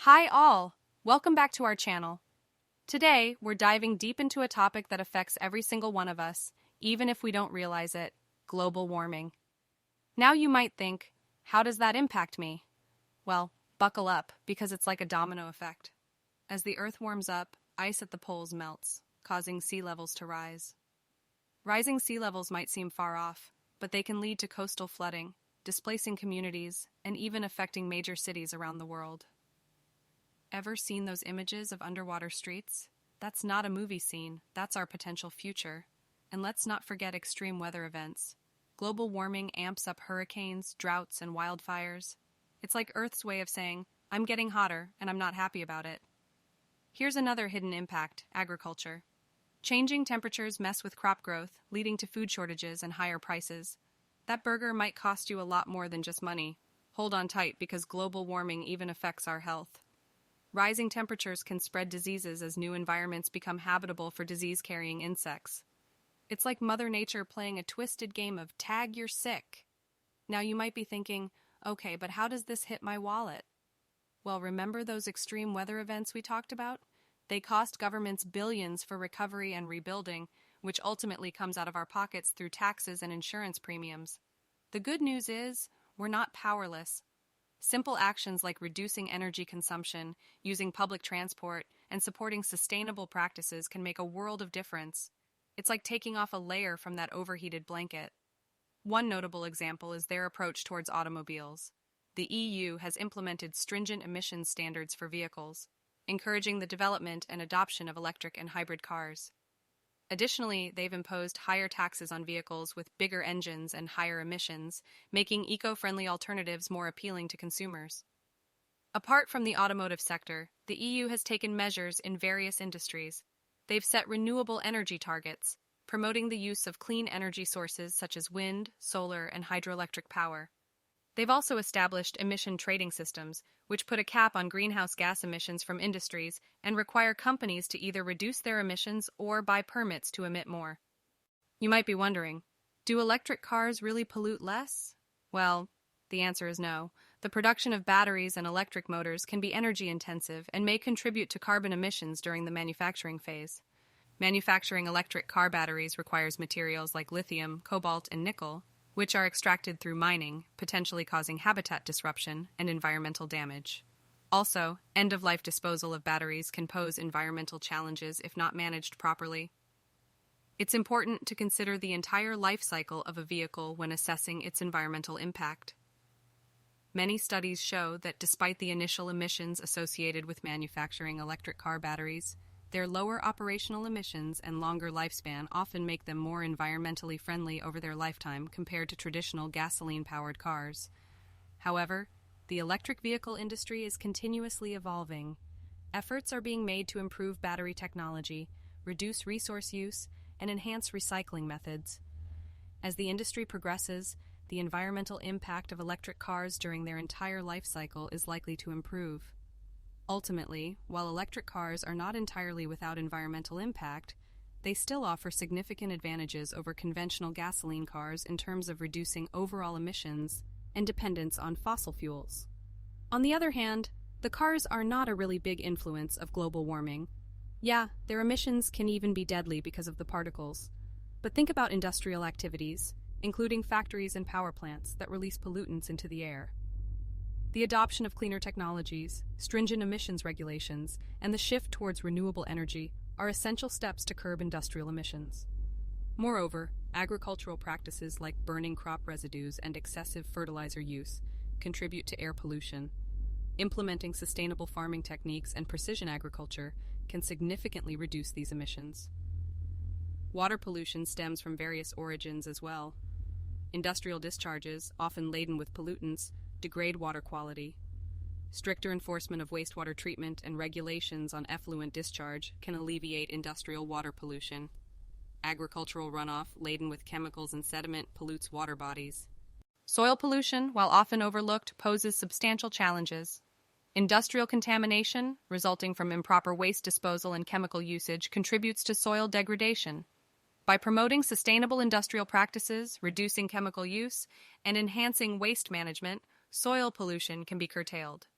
Hi all! Welcome back to our channel. Today, we're diving deep into a topic that affects every single one of us, even if we don't realize it: global warming. Now you might think, how does that impact me? Well, buckle up, because it's like a domino effect. As the Earth warms up, ice at the poles melts, causing sea levels to rise. Rising sea levels might seem far off, but they can lead to coastal flooding, displacing communities, and even affecting major cities around the world. Ever seen those images of underwater streets? That's not a movie scene, that's our potential future. And let's not forget extreme weather events. Global warming amps up hurricanes, droughts, and wildfires. It's like Earth's way of saying, I'm getting hotter, and I'm not happy about it. Here's another hidden impact: agriculture. Changing temperatures mess with crop growth, leading to food shortages and higher prices. That burger might cost you a lot more than just money. Hold on tight, because global warming even affects our health. Rising temperatures can spread diseases as new environments become habitable for disease-carrying insects. It's like Mother Nature playing a twisted game of tag you're sick. Now you might be thinking, okay, but how does this hit my wallet? Well, remember those extreme weather events we talked about? They cost governments billions for recovery and rebuilding, which ultimately comes out of our pockets through taxes and insurance premiums. The good news is, we're not powerless. Simple actions like reducing energy consumption, using public transport, and supporting sustainable practices can make a world of difference. It's like taking off a layer from that overheated blanket. One notable example is their approach towards automobiles. The EU has implemented stringent emissions standards for vehicles, encouraging the development and adoption of electric and hybrid cars. Additionally, they've imposed higher taxes on vehicles with bigger engines and higher emissions, making eco-friendly alternatives more appealing to consumers. Apart from the automotive sector, the EU has taken measures in various industries. They've set renewable energy targets, promoting the use of clean energy sources such as wind, solar, and hydroelectric power. They've also established emission trading systems, which put a cap on greenhouse gas emissions from industries and require companies to either reduce their emissions or buy permits to emit more. You might be wondering, do electric cars really pollute less? Well, the answer is no. The production of batteries and electric motors can be energy intensive and may contribute to carbon emissions during the manufacturing phase. Manufacturing electric car batteries requires materials like lithium, cobalt, and nickel, which are extracted through mining, potentially causing habitat disruption and environmental damage. Also, end-of-life disposal of batteries can pose environmental challenges if not managed properly. It's important to consider the entire life cycle of a vehicle when assessing its environmental impact. Many studies show that despite the initial emissions associated with manufacturing electric car batteries, their lower operational emissions and longer lifespan often make them more environmentally friendly over their lifetime compared to traditional gasoline-powered cars. However, the electric vehicle industry is continuously evolving. Efforts are being made to improve battery technology, reduce resource use, and enhance recycling methods. As the industry progresses, the environmental impact of electric cars during their entire life cycle is likely to improve. Ultimately, while electric cars are not entirely without environmental impact, they still offer significant advantages over conventional gasoline cars in terms of reducing overall emissions and dependence on fossil fuels. On the other hand, the cars are not a really big influence of global warming. Yeah, their emissions can even be deadly because of the particles. But think about industrial activities, including factories and power plants that release pollutants into the air. The adoption of cleaner technologies, stringent emissions regulations, and the shift towards renewable energy are essential steps to curb industrial emissions. Moreover, agricultural practices like burning crop residues and excessive fertilizer use contribute to air pollution. Implementing sustainable farming techniques and precision agriculture can significantly reduce these emissions. Water pollution stems from various origins as well. Industrial discharges, often laden with pollutants, degrade water quality. Stricter enforcement of wastewater treatment and regulations on effluent discharge can alleviate industrial water pollution. Agricultural runoff laden with chemicals and sediment pollutes water bodies. Soil pollution, while often overlooked, poses substantial challenges. Industrial contamination, resulting from improper waste disposal and chemical usage, contributes to soil degradation. By promoting sustainable industrial practices, reducing chemical use, and enhancing waste management, soil pollution can be curtailed.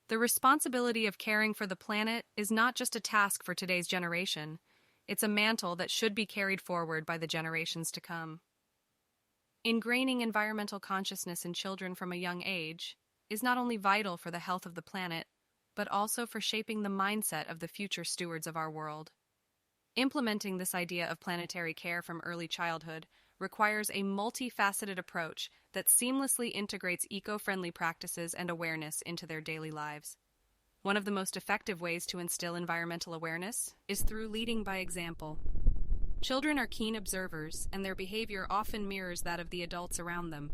The responsibility of caring for the planet is not just a task for today's generation, it's a mantle that should be carried forward by the generations to come. Ingraining environmental consciousness in children from a young age is not only vital for the health of the planet, but also for shaping the mindset of the future stewards of our world. Implementing this idea of planetary care from early childhood requires a multifaceted approach that seamlessly integrates eco-friendly practices and awareness into their daily lives. One of the most effective ways to instill environmental awareness is through leading by example. Children are keen observers, and their behavior often mirrors that of the adults around them.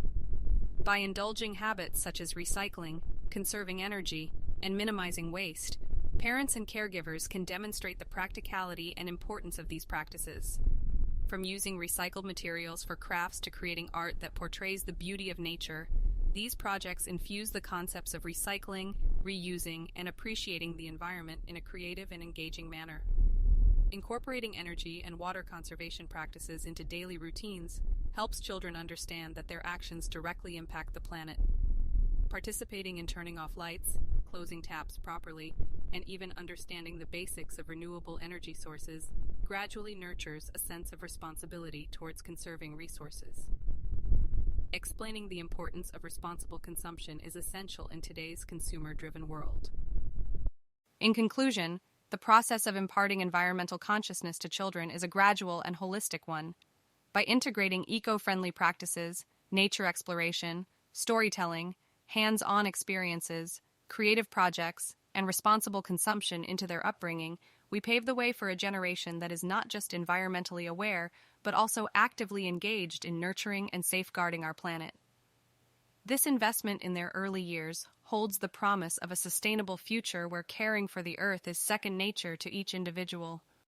By indulging habits such as recycling, conserving energy, and minimizing waste, parents and caregivers can demonstrate the practicality and importance of these practices. From using recycled materials for crafts to creating art that portrays the beauty of nature, these projects infuse the concepts of recycling, reusing, and appreciating the environment in a creative and engaging manner. Incorporating energy and water conservation practices into daily routines helps children understand that their actions directly impact the planet. Participating in turning off lights, closing taps properly, and even understanding the basics of renewable energy sources gradually nurtures a sense of responsibility towards conserving resources. Explaining the importance of responsible consumption is essential in today's consumer-driven world. In conclusion, the process of imparting environmental consciousness to children is a gradual and holistic one. By integrating eco-friendly practices, nature exploration, storytelling, hands-on experiences, creative projects, and responsible consumption into their upbringing, we pave the way for a generation that is not just environmentally aware, but also actively engaged in nurturing and safeguarding our planet. This investment in their early years holds the promise of a sustainable future where caring for the earth is second nature to each individual.